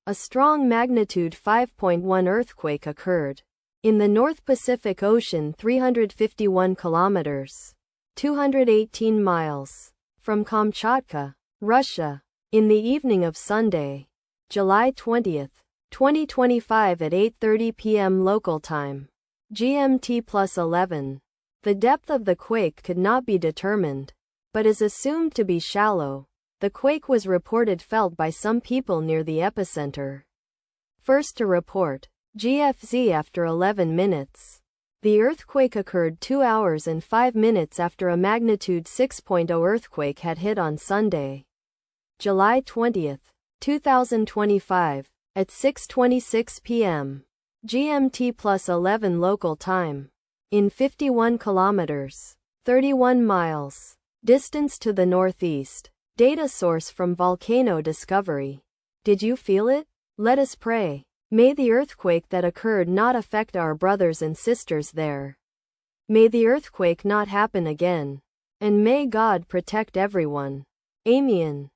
A strong magnitude 5.1 earthquake occurred in the North Pacific Ocean 351 kilometers, 218 miles from Kamchatka, Russia, in the evening of Sunday, July 20, 2025 at 8:30 p.m. local time, GMT+11. The depth of the quake could not be determined, but is assumed to be shallow. The quake was reported felt by some people near the epicenter. First to report, GFZ after 11 minutes. The earthquake occurred 2 hours and 5 minutes after a magnitude 6.0 earthquake had hit on Sunday, July 20, 2025, at 6:26 p.m. GMT+11 local time, in 51 kilometers, 31 miles, distance to the northeast. Data source from Volcano Discovery. Did you feel it? Let us pray. May the earthquake that occurred not affect our brothers and sisters there. May the earthquake not happen again. And may God protect everyone. Amen.